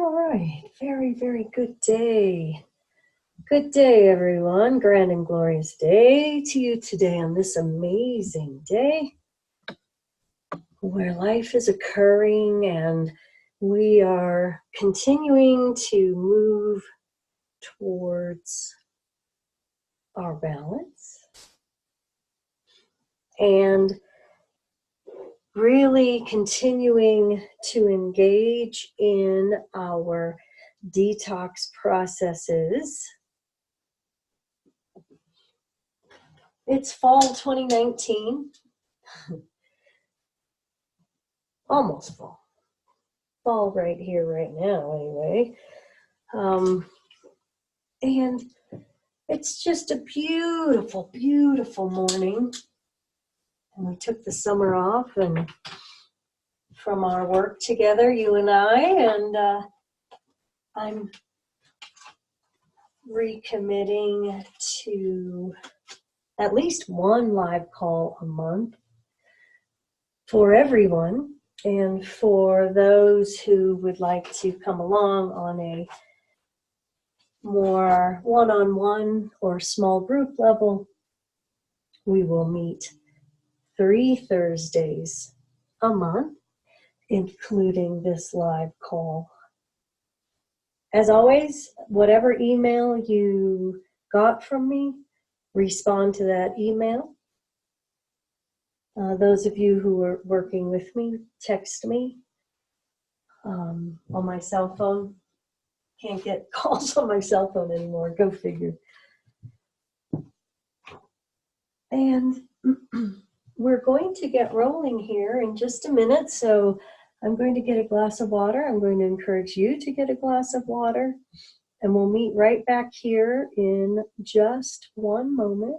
All right, very, very good day. Good day, everyone. Grand and glorious day to you today on this amazing day where life is occurring and we are continuing to move towards our balance and really continuing to engage in our detox processes. It's fall 2019, almost fall. Fall right here, right now, anyway. And it's just a beautiful, beautiful morning. And we took the summer off and from our work together, you and I, and I'm recommitting to at least one live call a month for everyone. And for those who would like to come along on a more one-on-one or small group level, we will meet 3 Thursdays a month, including this live call. As always, whatever email you got from me, respond to that email. Those of you who are working with me, text me on my cell phone. Can't get calls on my cell phone anymore, go figure. And we're going to get rolling here in just a minute, so I'm going to get a glass of water. I'm going to encourage you to get a glass of water, and we'll meet right back here in just one moment.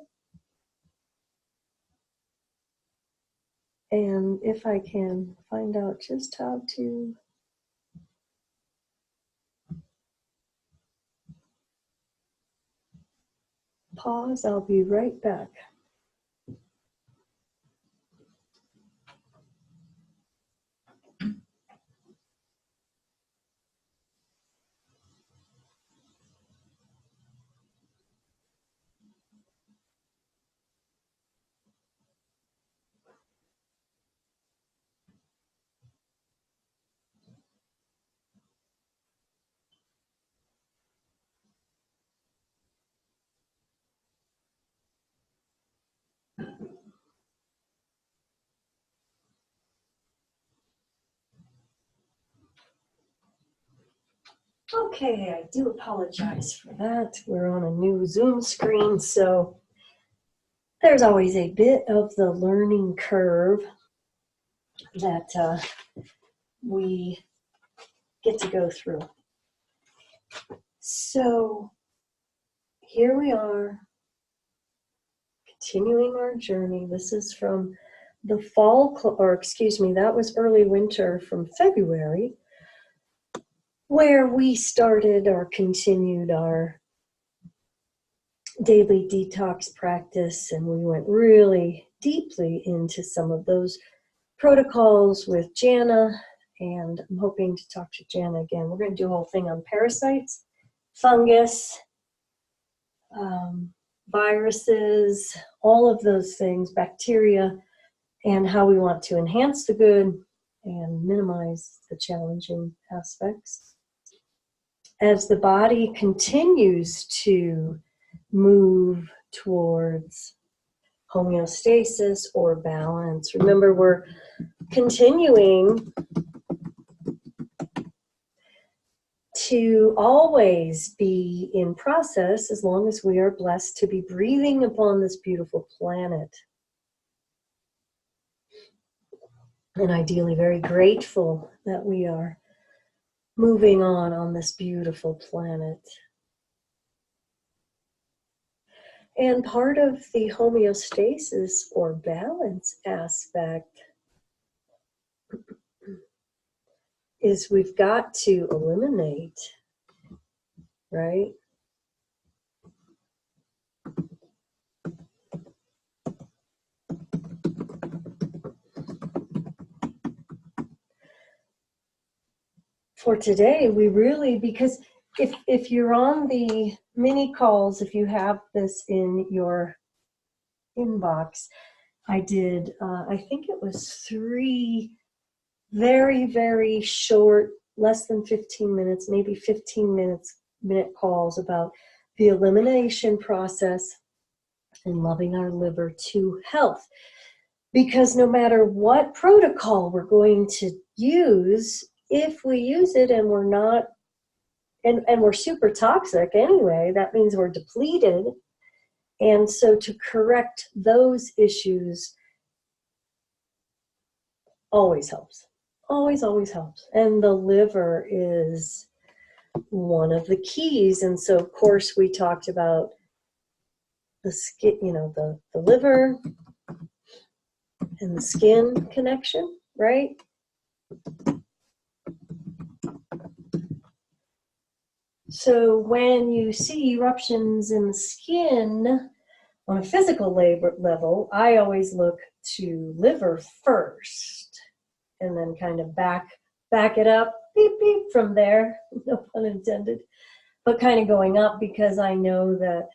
And if I can find out just how to pause, I'll be right back. Okay, I do apologize for that. We're on a new Zoom screen, so there's always a bit of the learning curve that we get to go through. So here we are, continuing our journey. This is from the fall, that was early winter from February, where we started or continued our daily detox practice, and we went really deeply into some of those protocols with Jana, and I'm hoping to talk to Jana again. We're going to do a whole thing on parasites, fungus, viruses, all of those things, bacteria, and how we want to enhance the good and minimize the challenging aspects. As the body continues to move towards homeostasis or balance, remember we're continuing to always be in process as long as we are blessed to be breathing upon this beautiful planet. And ideally very grateful that we are moving on this beautiful planet. And part of the homeostasis or balance aspect is we've got to eliminate, right? for today, we really, because if you're on the mini calls, if you have this in your inbox, I did, I think it was 3 very, very short, less than 15 minutes, maybe 15 minute calls about the elimination process and loving our liver to health. Because no matter what protocol we're going to use, if we use it and we're not, and we're super toxic anyway, that means we're depleted. And so to correct those issues always helps. Always, always helps. And the liver is one of the keys. And so, of course, we talked about the skin, the liver and the skin connection, right? So when you see eruptions in the skin on a physical level, I always look to liver first and then kind of back it up, beep, beep, from there, no pun intended, but kind of going up, because I know that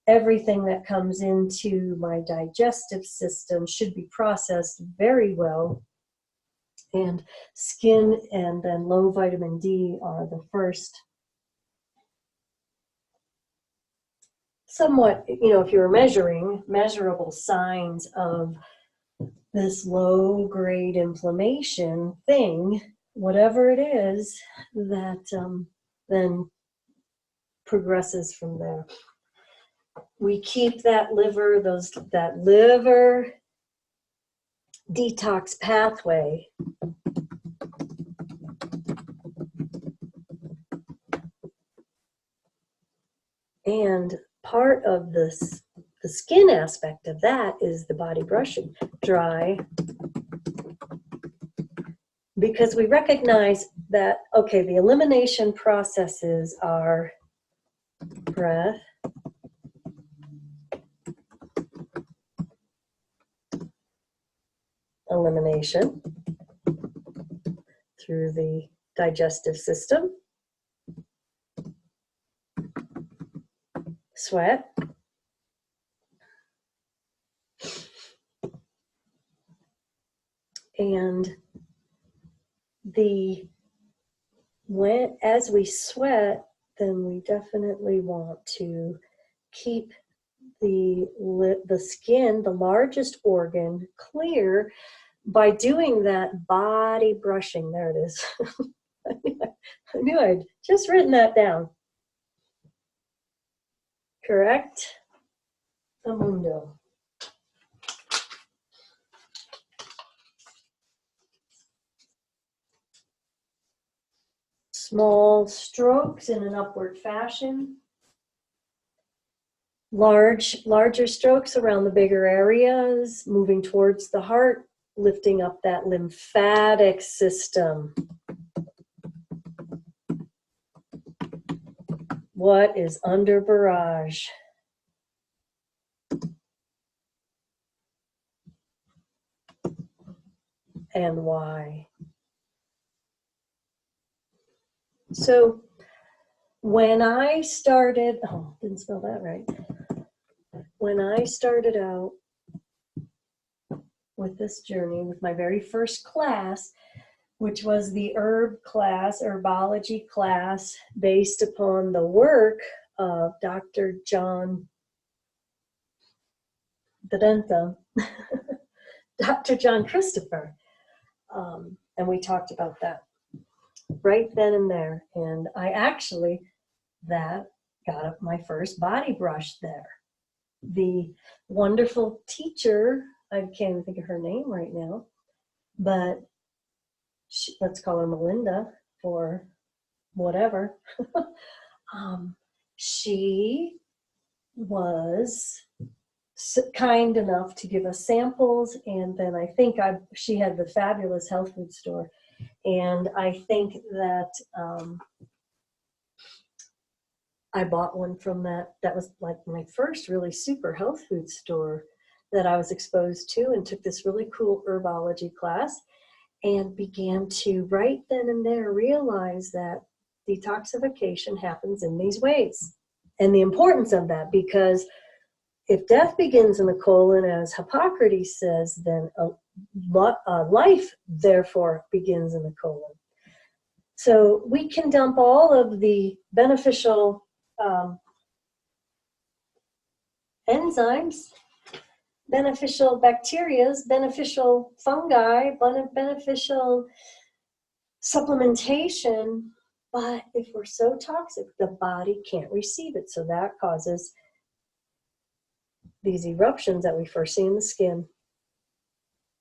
everything that comes into my digestive system should be processed very well. And skin and then low vitamin D are the first somewhat, if you were measurable signs of this low grade inflammation thing, whatever it is, that then progresses from there. We keep that liver detox pathway and part of the skin aspect of that is the body brushing dry, because we recognize that, okay, the elimination processes are breath, elimination through the digestive system, sweat, and as we sweat, then we definitely want to keep the skin, the largest organ, clear by doing that body brushing. There it is. I knew I'd just written that down. Correct? Amundo. Small strokes in an upward fashion. Larger strokes around the bigger areas, moving towards the heart, lifting up that lymphatic system. What is under barrage? And why? So when I started, didn't spell that right. When I started out with this journey, with my very first class, which was the herbology class, based upon the work of Dr. John Dr. John Christopher. And we talked about that right then and there. And I actually, got up my first body brush there. The wonderful teacher, I can't even think of her name right now, but let's call her Melinda for whatever. She was kind enough to give us samples, and then I think she had the fabulous health food store, and I think that I bought one from that was like my first really super health food store that I was exposed to, and took this really cool herbology class. and began to right then and there realize that detoxification happens in these ways. And the importance of that, because if death begins in the colon, as Hippocrates says, then life therefore begins in the colon. So we can dump all of the beneficial enzymes, beneficial bacteria, beneficial fungi, beneficial supplementation, but if we're so toxic, the body can't receive it. So that causes these eruptions that we first see in the skin.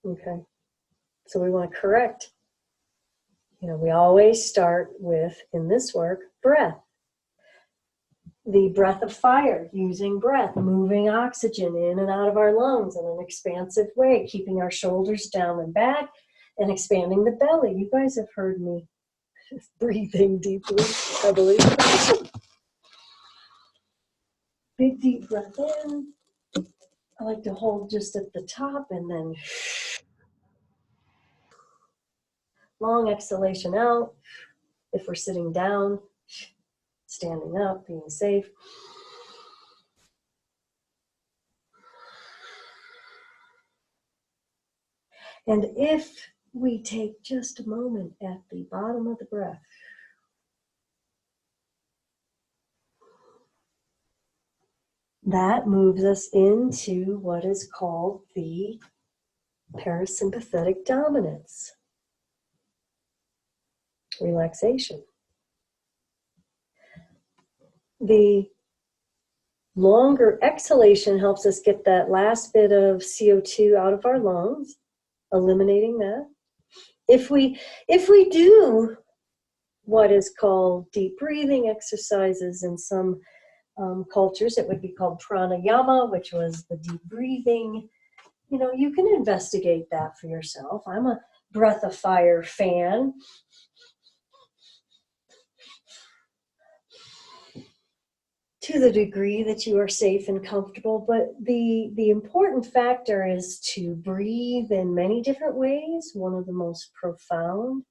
Okay, so we want to correct. You know, we always start with, in this work, breath. The breath of fire, using breath, moving oxygen in and out of our lungs in an expansive way, keeping our shoulders down and back, and expanding the belly. You guys have heard me breathing deeply, I believe. Big deep breath in. I like to hold just at the top and then long exhalation out. If we're sitting down, standing up, being safe. And if we take just a moment at the bottom of the breath, that moves us into what is called the parasympathetic dominance, relaxation. The longer exhalation helps us get that last bit of CO2 out of our lungs, eliminating that. If we do what is called deep breathing exercises in some cultures, it would be called pranayama, which was the deep breathing. You know, you can investigate that for yourself. I'm a breath of fire fan. To the degree that you are safe and comfortable, but the important factor is to breathe in many different ways. One of the most profound,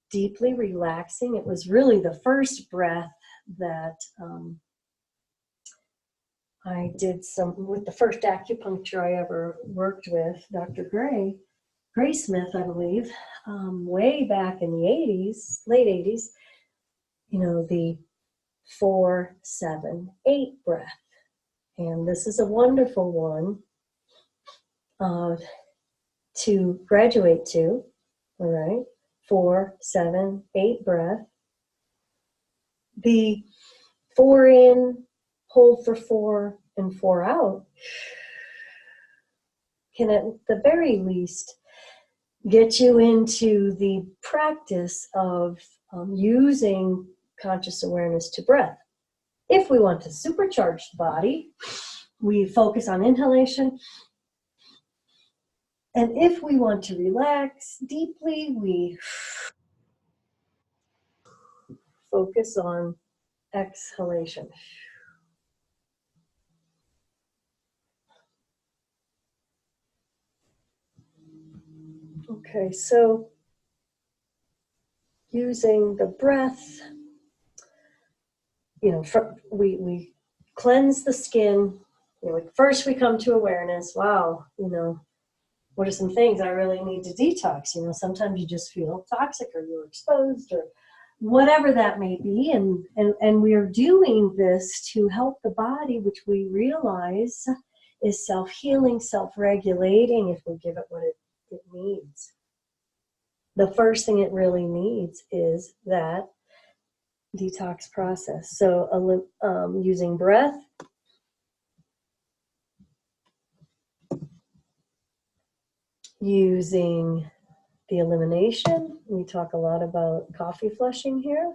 deeply relaxing. It was really the first breath that I did with the first acupuncture I ever worked with, Dr. Gray Smith, I believe, way back in the 80s, late 80s, you know, the 4-7-8 breath. And this is a wonderful one to graduate to, all right? 4-7-8 breath. The 4 in, hold for 4, and 4 out can at the very least get you into the practice of using conscious awareness to breath. If we want to supercharge the body, we focus on inhalation. And if we want to relax deeply, we focus on exhalation. Okay, so using the breath, you know, we cleanse the skin. You know, first we come to awareness. Wow, you know, what are some things I really need to detox? You know, sometimes you just feel toxic or you're exposed or whatever that may be. And we are doing this to help the body, which we realize is self-healing, self-regulating if we give it what it needs. The first thing it really needs is that detox process. So using breath, using the elimination. We talk a lot about coffee flushing here.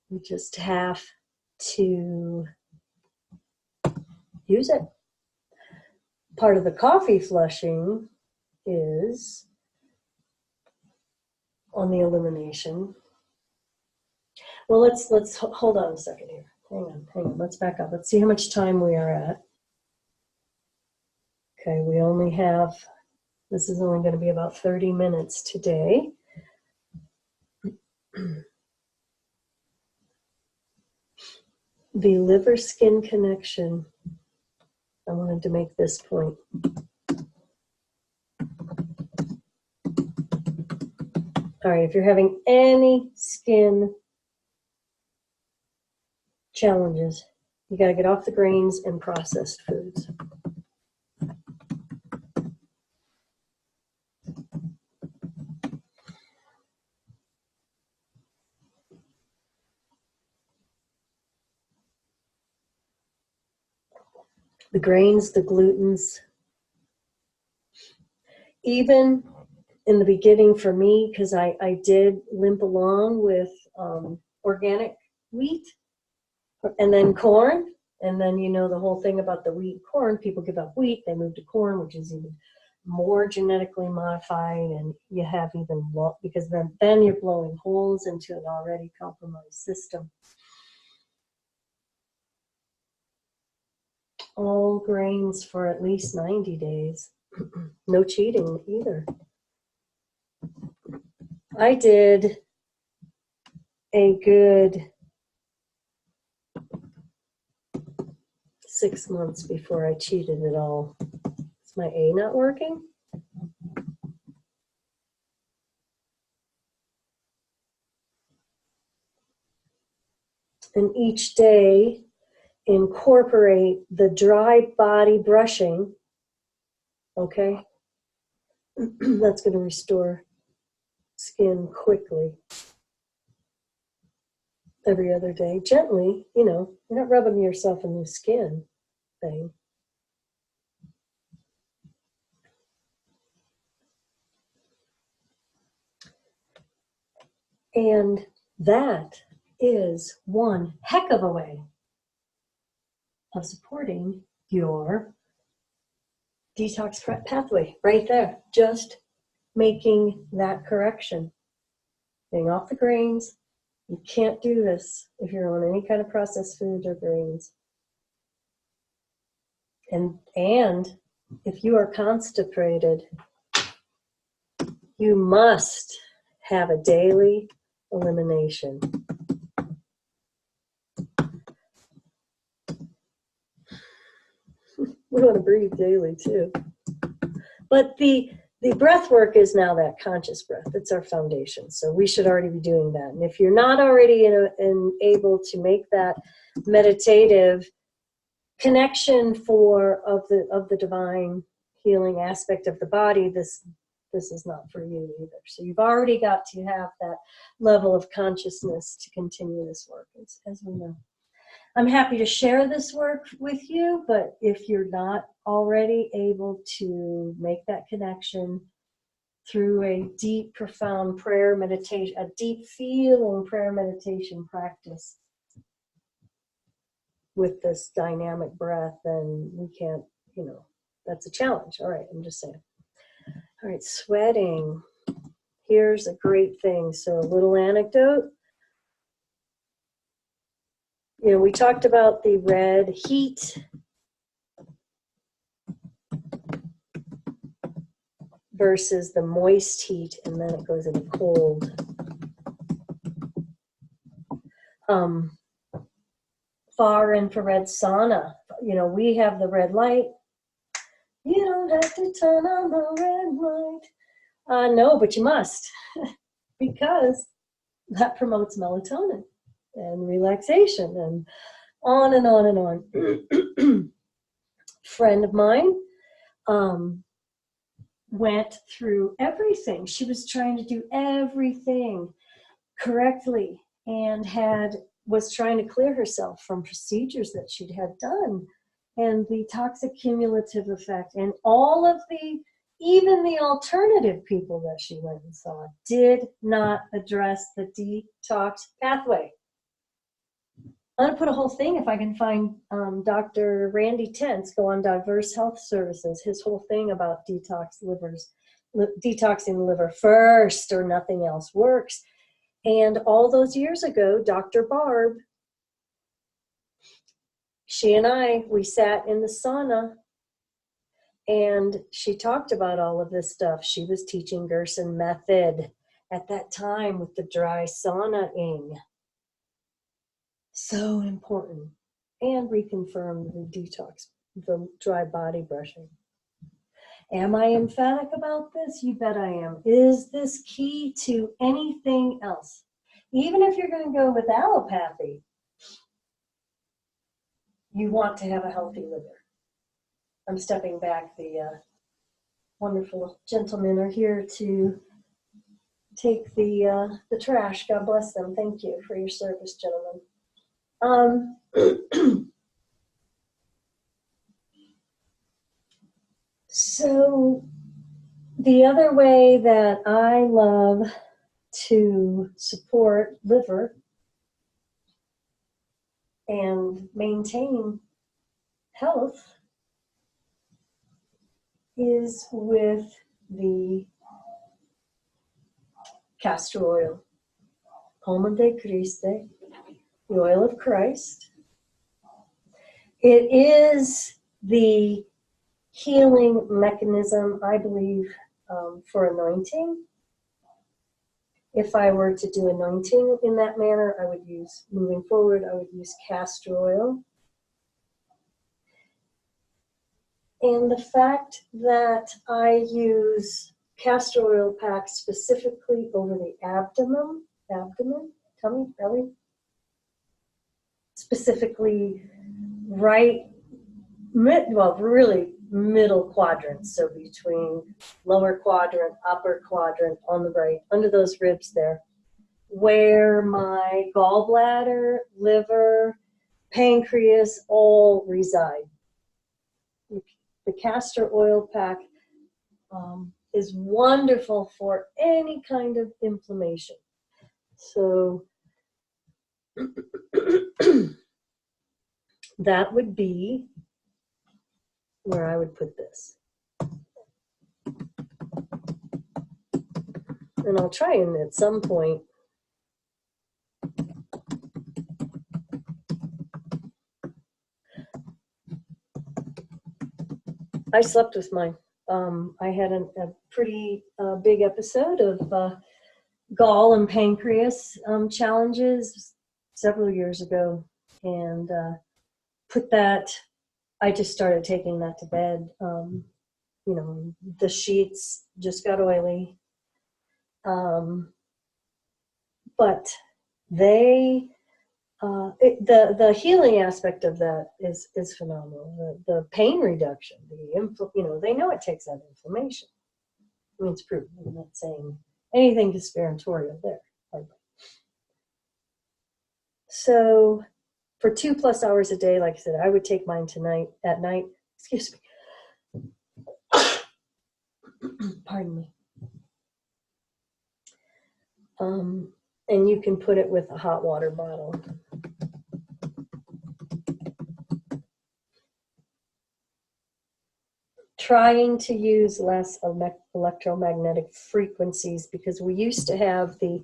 We just have to use it. Part of the coffee flushing is on the elimination. Well, let's hold on a second here. Hang on. Let's back up. Let's see how much time we are at. Okay, we only have This is only going to be about 30 minutes today. The liver-skin connection. I wanted to make this point. All right, if you're having any skin challenges, you got to get off the grains and processed foods. The grains, the glutens, even in the beginning for me, because I did limp along with organic wheat and then corn. And then, you know, the whole thing about the wheat corn, people give up wheat, they move to corn, which is even more genetically modified. And you have even, because then you're blowing holes into an already compromised system. All grains for at least 90 days. No cheating either. I did a good 6 months before I cheated at all. Is my A not working? And each day, incorporate the dry body brushing, okay? That's going to restore skin quickly. Every other day, gently, you know, you're not rubbing yourself in the skin thing. And that is one heck of a way of supporting your detox pathway right there. Just making that correction. Getting off the grains. You can't do this if you're on any kind of processed foods or grains. And if you are constipated, you must have a daily elimination. We want to breathe daily too. But the breath work is now that conscious breath. It's our foundation. So we should already be doing that. And if you're not already able to make that meditative connection of the divine healing aspect of the body, this is not for you either. So you've already got to have that level of consciousness to continue this work, as we know. I'm happy to share this work with you, but if you're not already able to make that connection through a deep, profound prayer meditation, a deep feeling prayer meditation practice with this dynamic breath, then we can't, you know, that's a challenge. All right, I'm just saying. All right, sweating. Here's a great thing. So a little anecdote. You know, we talked about the red heat versus the moist heat, and then it goes into cold. Far infrared sauna. You know, we have the red light. You don't have to turn on the red light. No, but you must, because that promotes melatonin and relaxation and on and on and on. Friend of mine went through everything. She was trying to do everything correctly and was trying to clear herself from procedures that she'd had done, and the toxic cumulative effect, and all of even the alternative people that she went and saw did not address the detox pathway. I'm going to put a whole thing, if I can find Dr. Randy Tentz, go on Diverse Health Services, his whole thing about detoxing the liver first or nothing else works. And all those years ago, Dr. Barb, she and we sat in the sauna, And she talked about all of this stuff. She was teaching Gerson method at that time with the dry sauna-ing. So important. And reconfirm the detox, the dry body brushing. Am I emphatic about this? You bet I am. Is this key to anything else? Even if you're going to go with allopathy, you want to have a healthy liver. I'm stepping back. The wonderful gentlemen are here to take the trash. God bless them. Thank you for your service, gentlemen. So the other way that I love to support liver and maintain health is with the castor oil, Palma de Christ, the oil of Christ. It is the healing mechanism, I believe, for anointing. If I were to do anointing in that manner, I would use, moving forward, I would use castor oil. And the fact that I use castor oil packs specifically over the abdomen, tummy, belly, specifically really middle quadrant, so between lower quadrant, upper quadrant on the right, under those ribs there, where my gallbladder, liver, pancreas all reside. The castor oil pack is wonderful for any kind of inflammation. So that would be where I would put this. And I'll try and at some point I slept with mine. I had a pretty big episode of gall and pancreas challenges several years ago, and I just started taking that to bed. You know, the sheets just got oily. But the healing aspect of that is phenomenal. The pain reduction, they know it takes out inflammation. I mean, it's proven. I'm not saying anything conspiratorial there. So for 2+ hours a day, like I said, I would take mine at night. Excuse me. Pardon me. And you can put it with a hot water bottle. Trying to use less electromagnetic frequencies, because we used to have the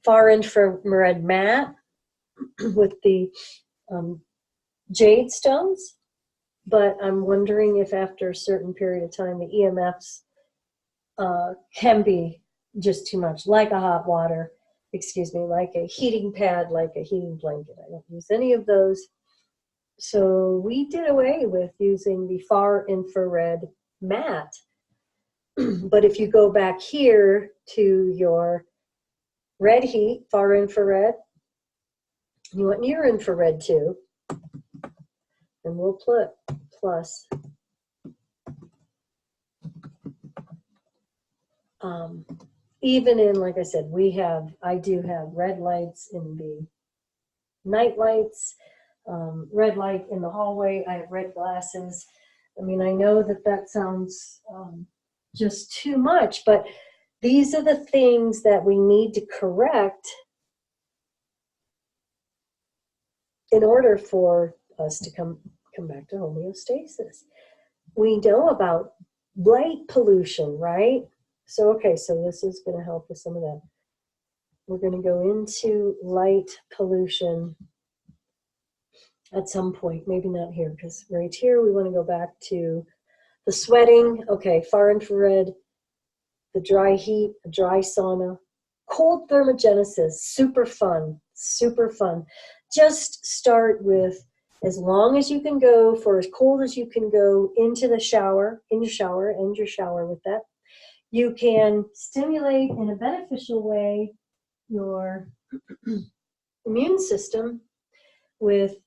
far infrared mat with the jade stones, but I'm wondering if after a certain period of time the EMFs can be just too much, like a hot water, like a heating pad, like a heating blanket. I don't use any of those. So we did away with using the far infrared mat. But if you go back here to your red heat, far infrared, you want near infrared too, and we'll put plus. Even in, like I said, I do have red lights in the night lights, red light in the hallway. I have red glasses. I mean, I know that sounds just too much, but these are the things that we need to correct in order for us to come back to homeostasis. We know about light pollution, right? So this is going to help with some of that. We're going to go into light pollution at some point, maybe not here, because right here we want to go back to The sweating, okay, far infrared, the dry heat, a dry sauna, cold thermogenesis, super fun, super fun. Just start with as long as you can go, for as cold as you can go, into the shower, in your shower, end your shower with that. You can stimulate in a beneficial way your immune system with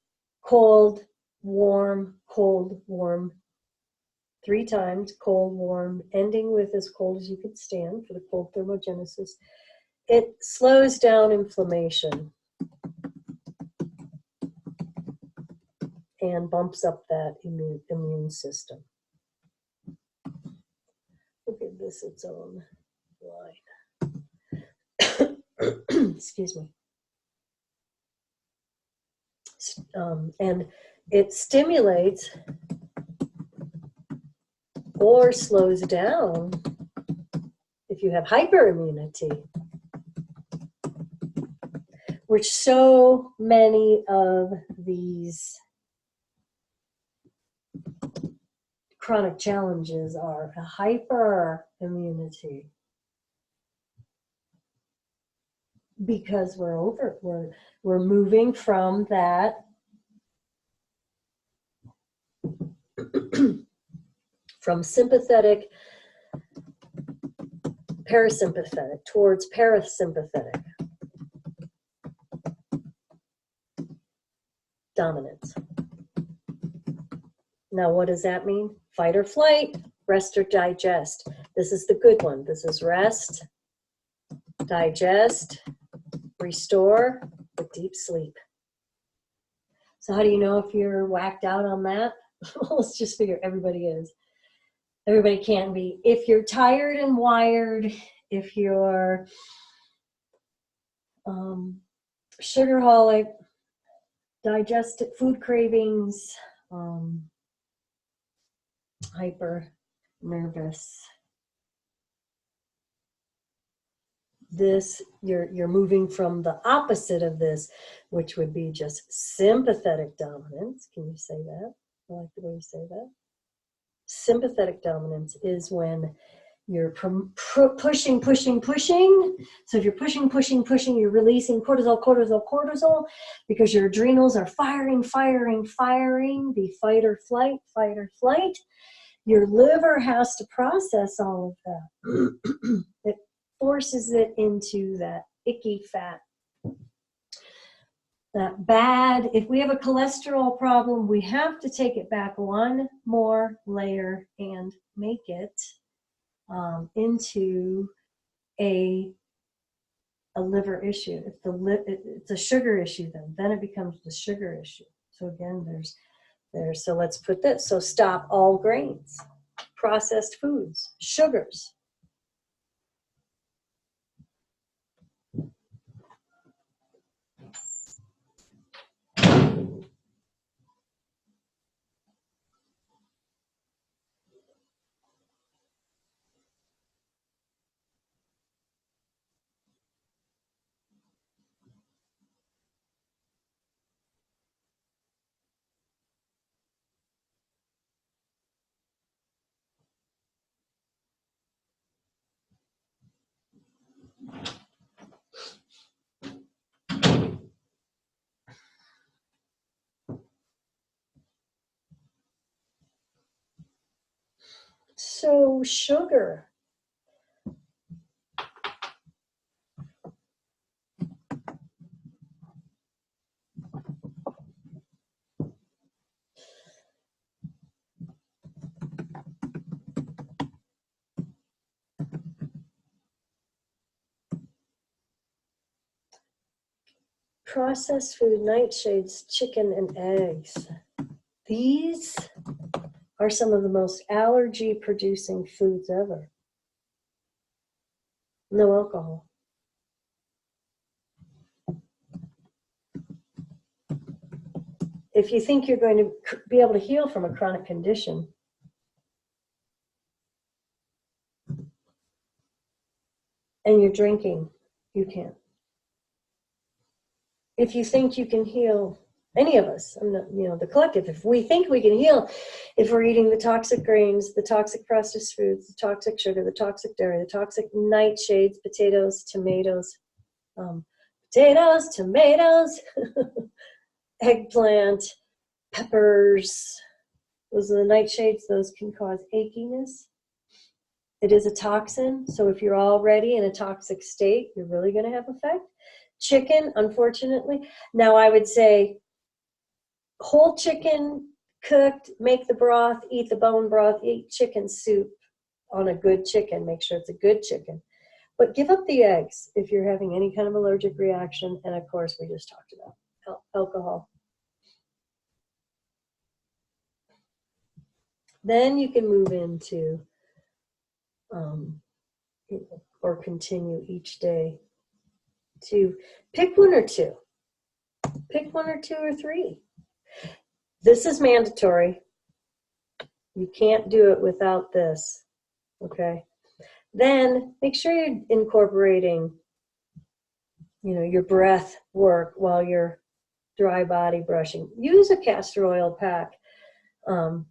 cold, warm, 3 times, cold, warm, ending with as cold as you could stand for the cold thermogenesis. It slows down inflammation and bumps up that immune system. We'll give this its own line. Excuse me. And it stimulates or slows down if you have hyperimmunity, which so many of these chronic challenges are a hyperimmunity, because we're moving from that from sympathetic, parasympathetic towards parasympathetic dominance. Now, what does that mean? Fight or flight, rest or digest. This is the good one. This is rest, digest, restore with deep sleep. So how do you know if you're whacked out on that? Well, let's just figure everybody is. Everybody can be. If you're tired and wired, if you're sugarholic, digestive food cravings, hyper nervous, this you're moving from the opposite of this, which would be just sympathetic dominance. Can you say that? I like the way you say that. Sympathetic dominance is when you're pushing. So if you're pushing, you're releasing cortisol, because your adrenals are firing, the fight or flight. Your liver has to process all of that. It forces it into that icky fat. That bad, if we have a cholesterol problem, we have to take it back one more layer and make it into a liver issue. If it's a sugar issue, then it becomes the sugar issue. So again, so let's put this. So stop all grains, processed foods, sugars. So sugar. Processed food, nightshades, chicken, and eggs. These are some of the most allergy-producing foods ever. No alcohol. If you think you're going to be able to heal from a chronic condition, and you're drinking, you can't. If you think you can heal any of us, I'm not, the collective, if we think we can heal, if we're eating the toxic grains, the toxic processed foods, the toxic sugar, the toxic dairy, the toxic nightshades, potatoes, tomatoes, eggplant, peppers, those are the nightshades, those can cause achiness. It is a toxin, so if you're already in a toxic state, you're really going to have effect. Chicken, unfortunately. Now I would say whole chicken, cooked, make the broth, eat the bone broth, eat chicken soup on a good chicken. Make sure it's a good chicken. But give up the eggs if you're having any kind of allergic reaction. And of course, we just talked about alcohol. Then you can move into or continue each day to pick one or two. Pick one or two or three. This is mandatory. You can't do it without this, okay? Then make sure you're incorporating, your breath work while you're dry body brushing. Use a castor oil pack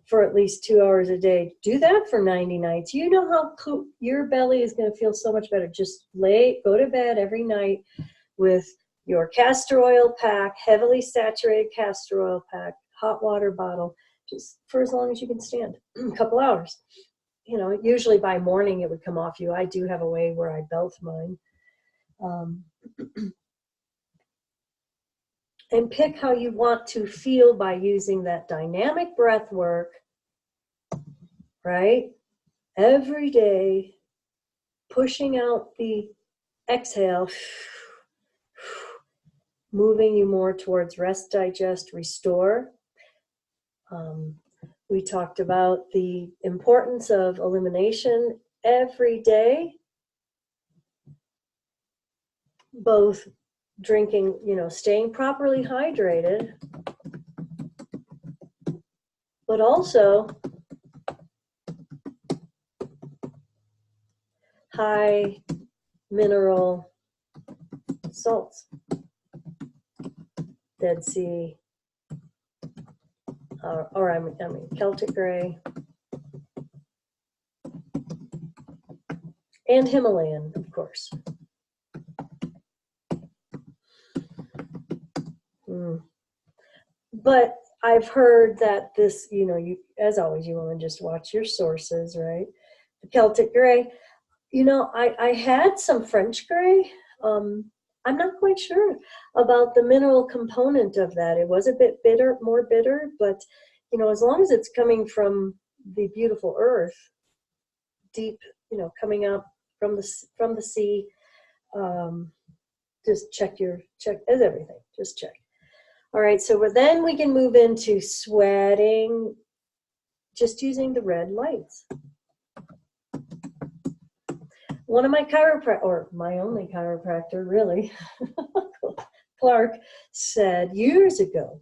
for at least 2 hours a day. Do that for 90 nights. You know how your belly is going to feel so much better. Just go to bed every night with your castor oil pack, heavily saturated castor oil pack, hot water bottle, just for as long as you can stand, a couple hours. Usually by morning it would come off you. I do have a way where I belt mine. And pick how you want to feel by using that dynamic breath work, right? Every day, pushing out the exhale, moving you more towards rest, digest, restore. We talked about the importance of elimination every day, both drinking, staying properly hydrated, but also high mineral salts, Dead Sea, or I mean Celtic Grey, and Himalayan, of course. But I've heard that this, you, as always, you want to just watch your sources, right? The Celtic Grey, I had some French Grey. I'm not quite sure about the mineral component of that. It was a bit bitter, more bitter, but, as long as it's coming from the beautiful earth, deep, coming up from the sea, just check as everything, just check. All right, so then we can move into sweating, just using the red lights. One of my my only chiropractor, really, Clark, said years ago,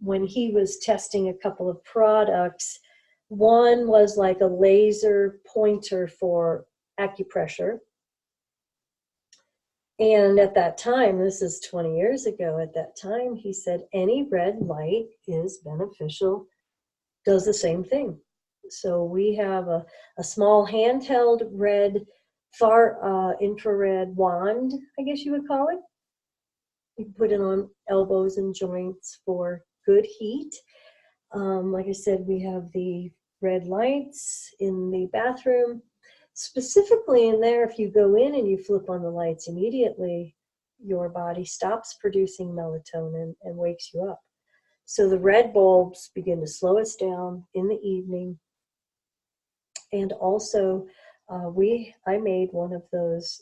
when he was testing a couple of products, one was like a laser pointer for acupressure. And at that time, this is 20 years ago, at that time, he said, any red light is beneficial, does the same thing. So we have a small handheld red, far infrared wand, I guess you would call it. You can put it on elbows and joints for good heat. Like I said, we have the red lights in the bathroom. Specifically in there, if you go in and you flip on the lights immediately, your body stops producing melatonin and wakes you up. So the red bulbs begin to slow us down in the evening. And also, I made one of those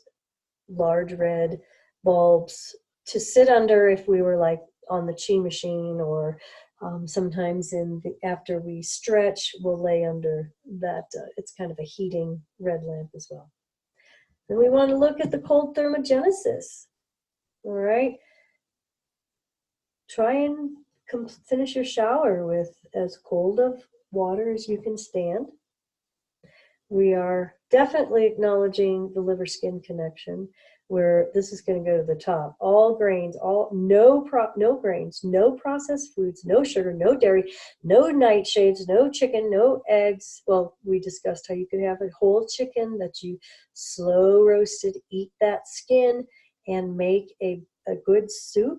large red bulbs to sit under if we were like on the chi machine, or sometimes after we stretch, we'll lay under that. It's kind of a heating red lamp as well. Then we want to look at the cold thermogenesis. All right. Try and finish your shower with as cold of water as you can stand. we are definitely acknowledging the liver-skin connection, where this is going to go to the top. All grains, no grains, no processed foods, no sugar, no dairy, no nightshades, no chicken, no eggs. Well, we discussed how you could have a whole chicken that you slow roasted, eat that skin, and make a good soup.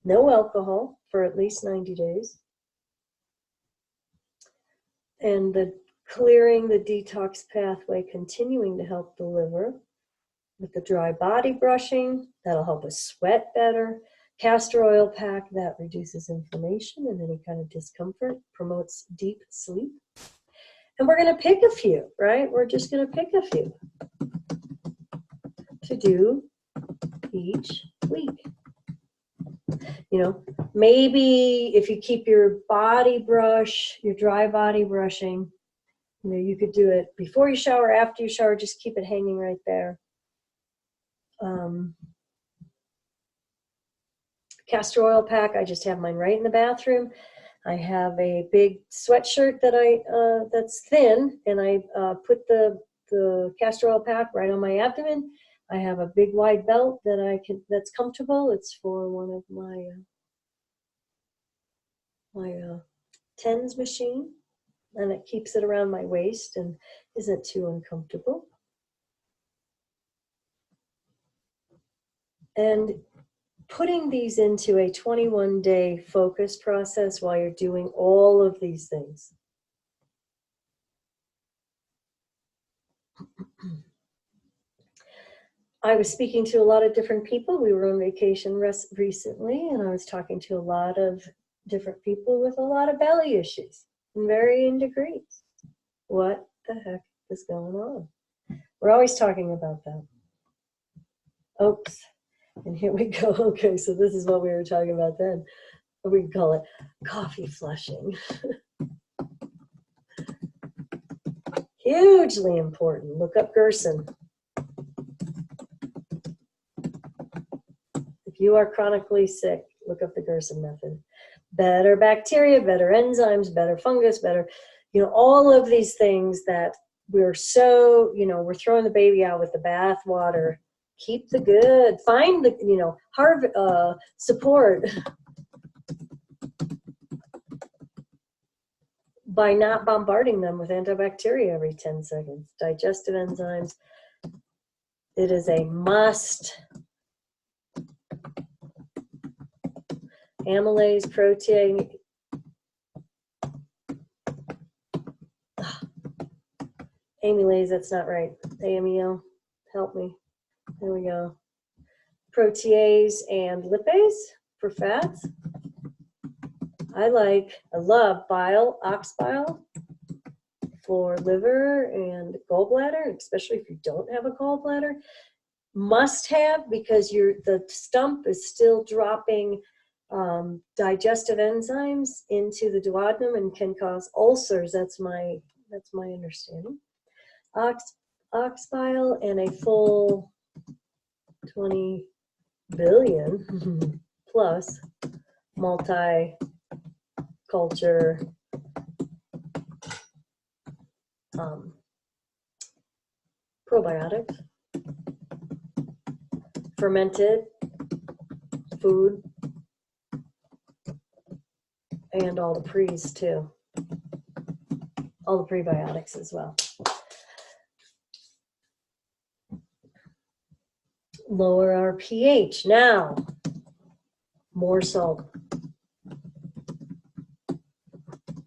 No alcohol for at least 90 days. And the clearing the detox pathway, continuing to help the liver. With the dry body brushing, that'll help us sweat better. Castor oil pack, that reduces inflammation and any kind of discomfort, promotes deep sleep. And we're going to pick a few, right? We're just going to pick a few to do each week. You know, maybe if you keep your body brush, your dry body brushing, you know, you could do it before you shower, after you shower, just keep it hanging right there. Castor oil pack, I just have mine right in the bathroom. I have a big sweatshirt that that's thin, and I put the castor oil pack right on my abdomen. I have a big wide belt that's comfortable. It's for one of my TENS machine, and it keeps it around my waist and isn't too uncomfortable. And putting these into a 21-day focus process while you're doing all of these things. I was speaking to a lot of different people. We were on vacation recently, and I was talking to a lot of different people with a lot of belly issues in varying degrees. What the heck is going on? We're always talking about that. Oops. And here we go. Okay, so this is what we were talking about then. We can call it coffee flushing. Hugely important. Look up Gerson. If you are chronically sick, look up the Gerson method. Better bacteria, better enzymes, better fungus, better, you know, all of these things that we're so, you know, we're throwing the baby out with the bath water. Keep the good. Find the, you know, support by not bombarding them with antibacteria every 10 seconds. Digestive enzymes. It is a must. Amylase, protein. Amylase, that's not right. AMEL, help me. There we go. Protease and lipase for fats. I love bile, ox bile for liver and gallbladder, especially if you don't have a gallbladder. Must have, because the stump is still dropping digestive enzymes into the duodenum and can cause ulcers. That's my understanding. Ox bile and a full 20 billion plus multi-culture probiotics, fermented food, and all the pre's too. All the prebiotics as well. Lower our pH. Now, more salt.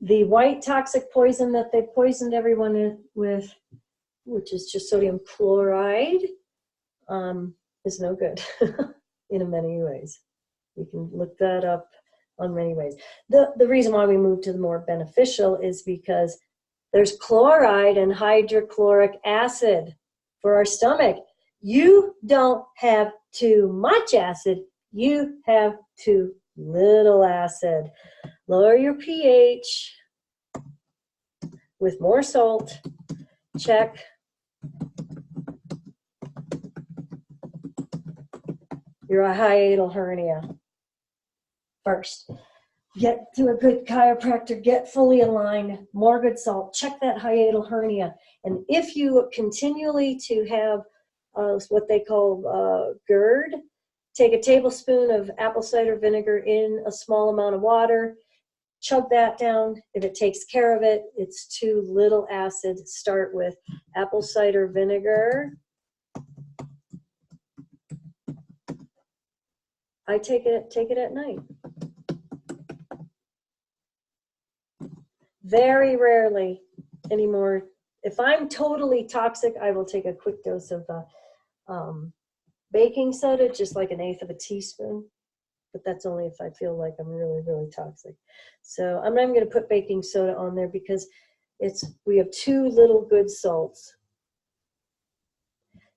The white toxic poison that they poisoned everyone with, which is just sodium chloride, is no good in many ways. You can look that up on many ways. The reason why we moved to the more beneficial is because there's chloride and hydrochloric acid for our stomach. You don't have too much acid, you have too little acid. Lower your pH with more salt. Check. Your hiatal hernia first. Get to a good chiropractor, get fully aligned, more good salt, check that hiatal hernia. And if you continually to have what they call GERD, take a tablespoon of apple cider vinegar in a small amount of water, chug that down. If it takes care of it, it's too little acid. Start with apple cider vinegar. I take it at night. Very rarely anymore. If I'm totally toxic, I will take a quick dose of baking soda, just like 1/8 of a teaspoon. But that's only if I feel like I'm really, really toxic. So I'm not even going to put baking soda on there because we have too little good salts.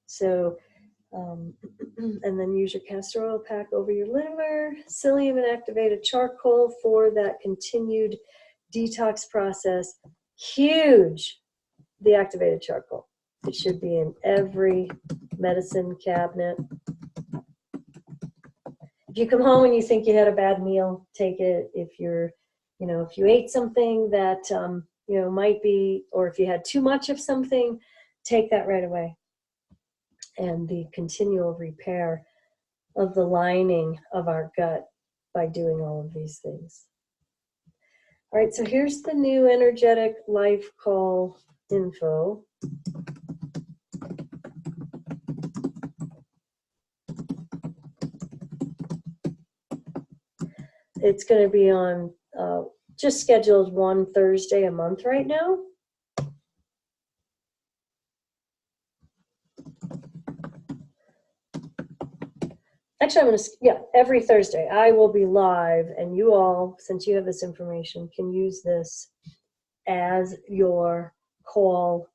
So, and then use your castor oil pack over your liver, psyllium and activated charcoal for that continued detox process. Huge, the activated charcoal. It should be in every medicine cabinet. If you come home and you think you had a bad meal, take it. If if you ate something that, might be, or if you had too much of something, take that right away. And the continual repair of the lining of our gut by doing all of these things. All right, so here's the new energetic life call info. It's going to be on, just scheduled one Thursday a month right now. Actually, every Thursday I will be live, and you all, since you have this information, can use this as your call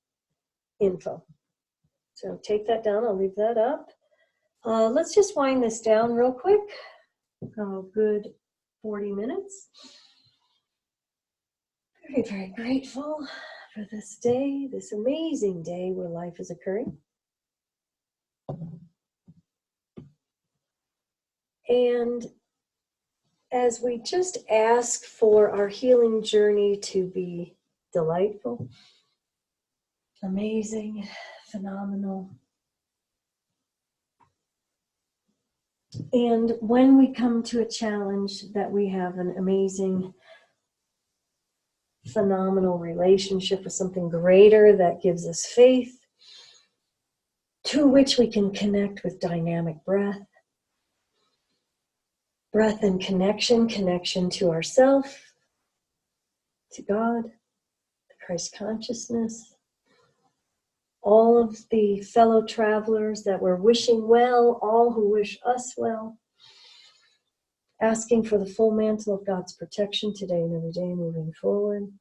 info. So take that down. I'll leave that up. Let's just wind this down real quick. Good 40 minutes. Very, very grateful for this day, this amazing day where life is occurring. And as we just ask for our healing journey to be delightful, amazing, phenomenal. And when we come to a challenge, that we have an amazing, phenomenal relationship with something greater that gives us faith, to which we can connect with dynamic breath. Breath and connection to ourself, to God, to Christ consciousness, all of the fellow travelers that we're wishing well, all who wish us well, asking for the full mantle of God's protection today and every day moving forward,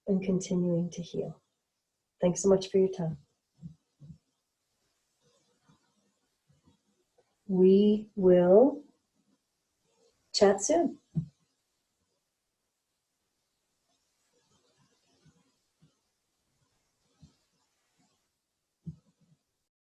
and continuing to heal. Thanks so much for your time. We will chat soon.